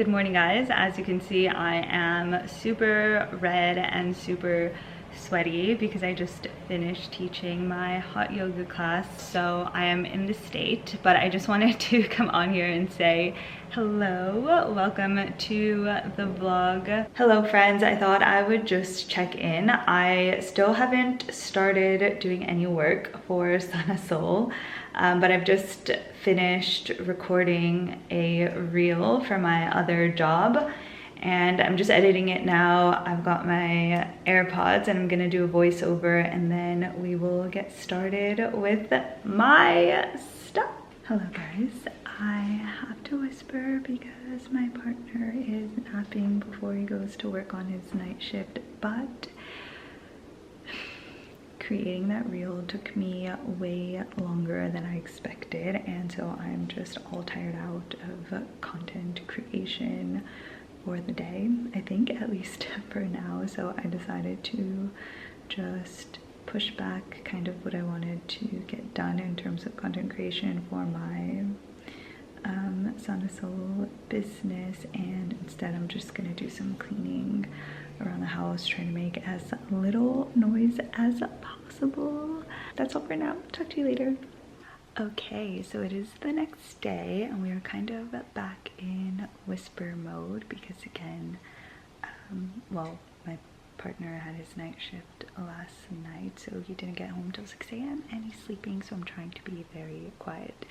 Good morning, guys. As you can see, I am super red and super sweaty because I just finished teaching my hot yoga class. So I am in the state, but I just wanted to come on here and say hello. Welcome to the vlog. Hello, friends. I thought I would just check in. I still haven't started doing any work for Sana Soul. But I've just finished recording a reel for my other job and I'm just editing it now. I've got my AirPods and I'm gonna do a voiceover and then we will get started with my stuff. Hello guys, I have to whisper because my partner is napping before he goes to work on his night shift, but creating that reel took me way longer than I expected, and so I'm just all tired out of content creation for the day, I think, at least for now. So I decided to just push back kind of what I wanted to get done in terms of content creation for my Sana Soul business, and instead I'm just gonna do some cleaning around the house, trying to make as little noise as possible. That's all for now. Talk to you later. Okay, so it is the next day and we are kind of back in whisper mode because again, well, my partner had his night shift last night, so he didn't get home till 6 a.m. and he's sleeping, so I'm trying to be very quiet.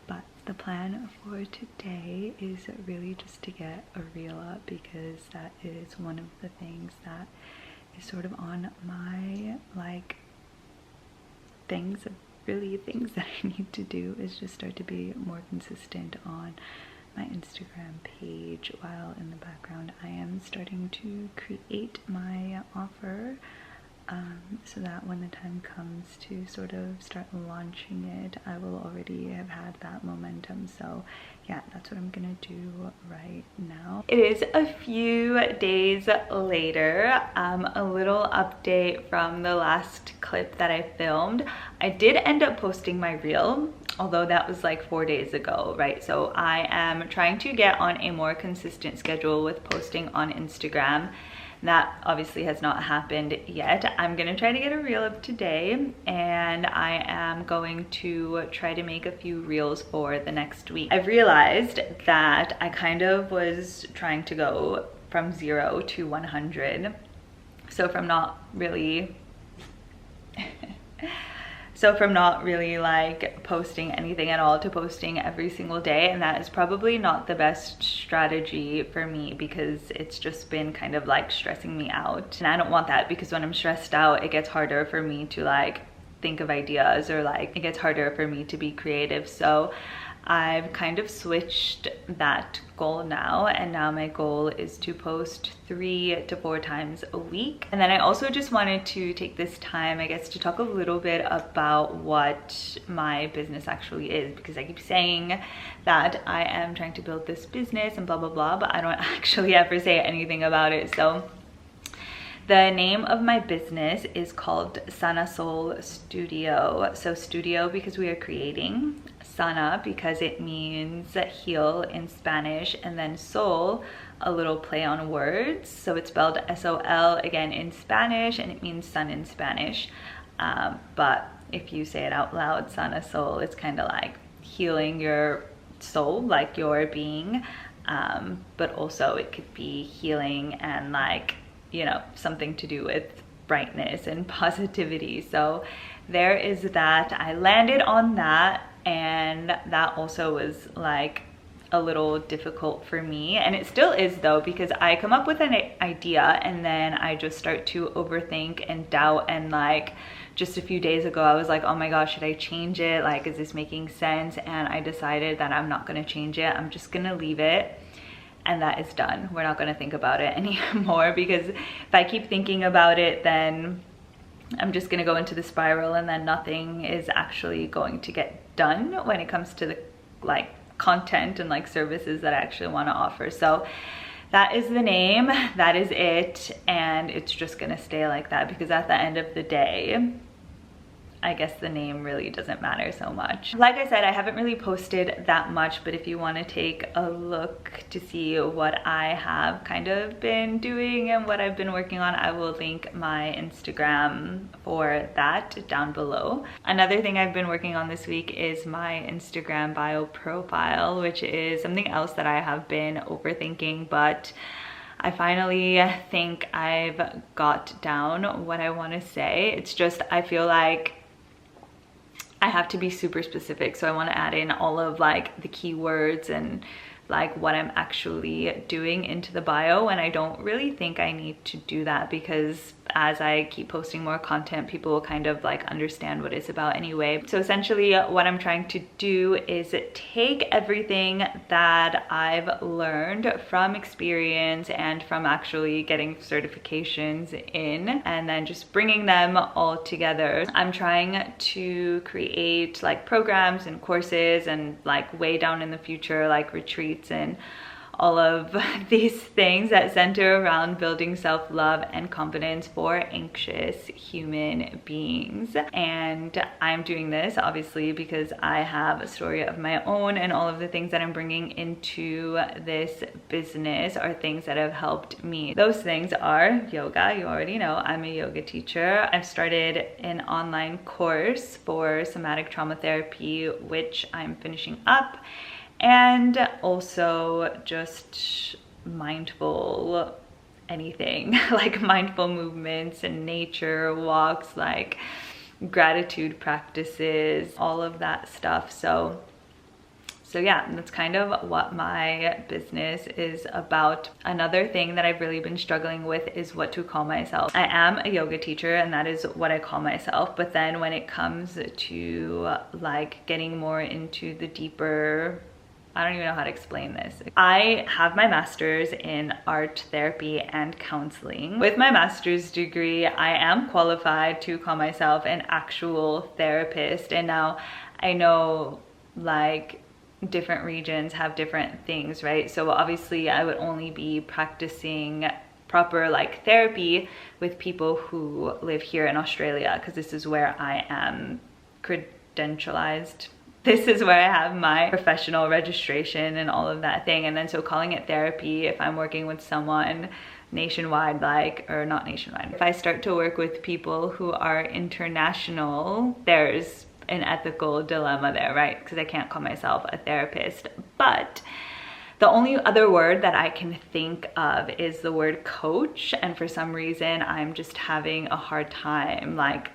But the plan for today is really just to get a reel up because that is one of the things that is sort of on my things that I need to do, is just start to be more consistent on my Instagram page, while in the background I am starting to create my offer so that when the time comes to sort of start launching it, I will already have had that momentum. So yeah, that's what I'm gonna do right now. It is a few days later. A little update from the last clip that I filmed. I did end up posting my reel, although that was like 4 days ago, right? So I am trying to get on a more consistent schedule with posting on Instagram. That obviously has not happened yet. I'm gonna try to get a reel up today, and I am going to try to make a few reels for the next week. I've realized that I kind of was trying to go from 0 to 100. So from not really like posting anything at all to posting every single day, and that is probably not the best strategy for me because it's just been kind of like stressing me out, and I don't want that because when I'm stressed out it gets harder for me to like think of ideas, or like it gets harder for me to be creative. So I've kind of switched that goal now, and now my goal is to post 3 to 4 times a week. And then I also just wanted to take this time, I guess, to talk a little bit about what my business actually is, because I keep saying that I am trying to build this business and blah blah blah, but I don't actually ever say anything about it. So the name of my business is called Sana Soul Studio. So studio because we are creating, Sana because it means heal in Spanish, and then soul, a little play on words. So it's spelled S-O-L again in Spanish, and it means sun in Spanish. But if you say it out loud, Sana Soul, it's kind of like healing your soul, like your being. But also it could be healing and like, you know, something to do with brightness and positivity. So there is that. I landed on that, and that also was like a little difficult for me, and it still is though, because I come up with an idea and then I just start to overthink and doubt, and like just a few days ago I was like, oh my gosh, should I change it? Like, is this making sense? And I decided that I'm not going to change it. I'm just going to leave it, and that is done. We're not going to think about it anymore, because if I keep thinking about it, then I'm just gonna go into the spiral, and then nothing is actually going to get done when it comes to the like content and like services that I actually want to offer. So that is the name, that is it, and it's just gonna stay like that, because at the end of the day I guess the name really doesn't matter so much. Like I said, I haven't really posted that much, but if you want to take a look to see what I have kind of been doing and what I've been working on, I will link my Instagram for that down below. Another thing I've been working on this week is my Instagram bio profile, which is something else that I have been overthinking, but I finally think I've got down what I want to say. It's just, I feel like I have to be super specific, so I want to add in all of like the keywords and like what I'm actually doing into the bio, and I don't really think I need to do that because as I keep posting more content, people will kind of like understand what it's about anyway. So essentially what I'm trying to do is take everything that I've learned from experience and from actually getting certifications in, and then just bringing them all together. I'm trying to create like programs and courses and like way down in the future like retreats and all of these things that center around building self-love and confidence for anxious human beings. And I'm doing this obviously because I have a story of my own, and all of the things that I'm bringing into this business are things that have helped me. Those things are yoga. You already know I'm a yoga teacher. I've started an online course for somatic trauma therapy, which I'm finishing up, and also just mindful anything, like mindful movements and nature walks, like gratitude practices, all of that stuff. So yeah, that's kind of what my business is about. Another thing that I've really been struggling with is what to call myself. I am a yoga teacher and that is what I call myself, but then when it comes to like getting more into the deeper, I don't even know how to explain this. I have my master's in art therapy and counseling. With my master's degree, I am qualified to call myself an actual therapist. And now I know like different regions have different things, right? So obviously I would only be practicing proper like therapy with people who live here in Australia, because this is where I am credentialized. This is where I have my professional registration and all of that thing. And then so calling it therapy, if I'm working with someone nationwide, like, or not nationwide, if I start to work with people who are international, there's an ethical dilemma there, right? Because I can't call myself a therapist. But the only other word that I can think of is the word coach. And for some reason, I'm just having a hard time like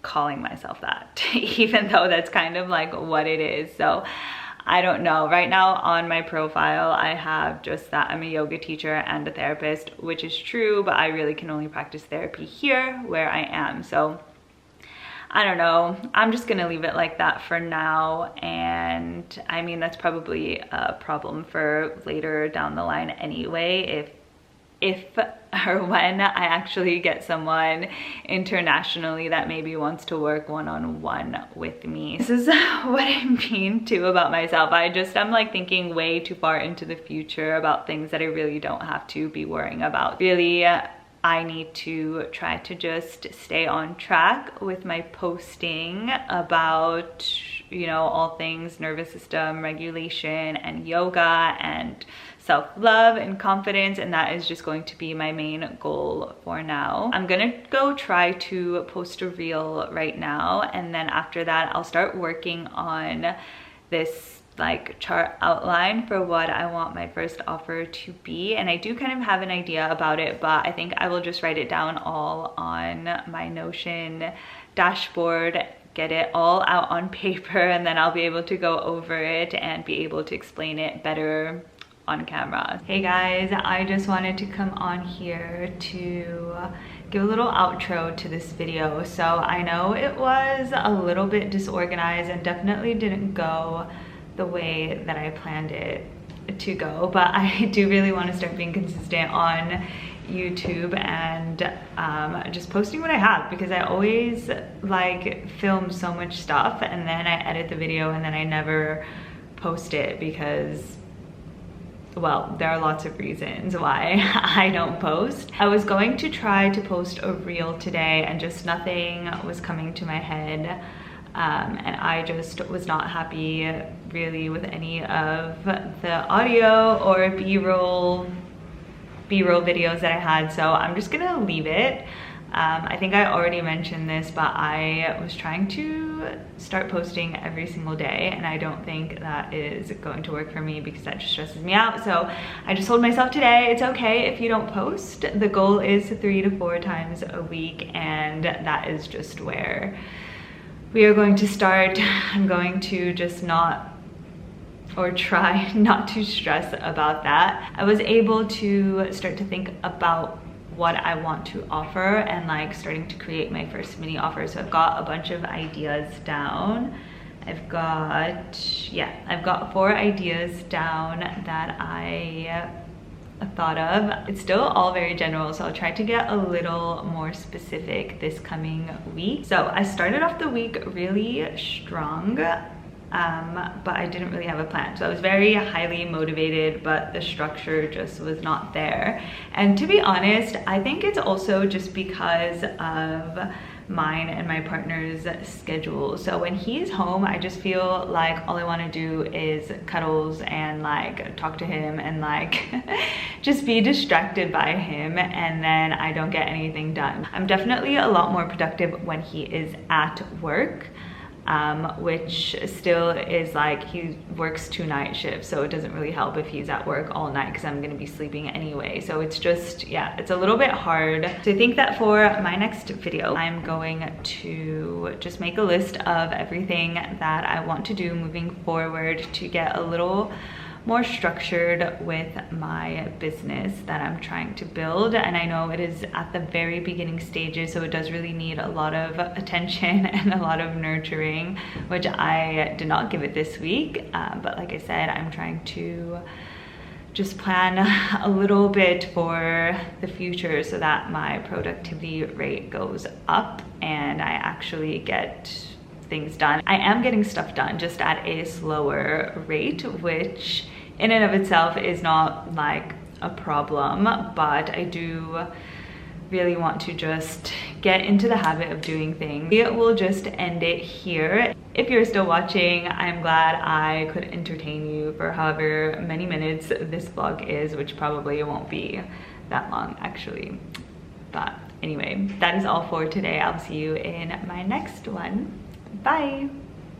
calling myself that, even though that's kind of like what it is. So I don't know. Right now on my profile, I have just that I'm a yoga teacher and a therapist, which is true, but I really can only practice therapy here where I am. So I don't know. I'm just gonna leave it like that for now. And I mean, that's probably a problem for later down the line anyway, if or when I actually get someone internationally that maybe wants to work one-on-one with me. This is what I mean too about myself. I'm like thinking way too far into the future about things that I really don't have to be worrying about. Really, I need to try to just stay on track with my posting about, you know, all things nervous system regulation and yoga and self-love and confidence, and that is just going to be my main goal for now. I'm gonna go try to post a reel right now, and then after that I'll start working on this like chart outline for what I want my first offer to be. And I do kind of have an idea about it, but I think I will just write it down all on my Notion dashboard, get it all out on paper, and then I'll be able to go over it and be able to explain it better on camera. Hey guys, I just wanted to come on here to give a little outro to this video. So I know it was a little bit disorganized and definitely didn't go the way that I planned it to go, but I do really want to start being consistent on YouTube and just posting what I have, because I always like film so much stuff and then I edit the video and then I never post it because well, there are lots of reasons why I don't post. I was going to try to post a reel today and just nothing was coming to my head. And I just was not happy really with any of the audio or B-roll videos that I had, so I'm just gonna leave it. I think I already mentioned this, but I was trying to start posting every single day, and I don't think that is going to work for me because that just stresses me out. So I just told myself today, it's okay if you don't post. The goal is 3 to 4 times a week, and that is just where we are going to start. I'm going to just try not to stress about that. I was able to start to think about what I want to offer and like starting to create my first mini offer. So I've got a bunch of ideas down. I've got 4 ideas down that I thought of. It's still all very general, so I'll try to get a little more specific this coming week. So I started off the week really strong, but I didn't really have a plan. So I was very highly motivated, but the structure just was not there. And to be honest, I think it's also just because of mine and my partner's schedule. So when he's home, I just feel like all I want to do is cuddles and like talk to him and like just be distracted by him, and then I don't get anything done. I'm definitely a lot more productive when he is at work, which still is like, he works 2 night shifts, so it doesn't really help if he's at work all night because I'm gonna be sleeping anyway. So it's just, yeah, it's a little bit hard. So I think that for my next video, I'm going to just make a list of everything that I want to do moving forward to get a little more structured with my business that I'm trying to build. And I know it is at the very beginning stages, so it does really need a lot of attention and a lot of nurturing, which I did not give it this week. But like I said, I'm trying to just plan a little bit for the future so that my productivity rate goes up and I actually get things done. I am getting stuff done, just at a slower rate, which in and of itself is not like a problem, but I do really want to just get into the habit of doing things. We will just end it here. If you're still watching, I'm glad I could entertain you for however many minutes this vlog is, which probably won't be that long actually. But anyway, that is all for today. I'll see you in my next one. Bye.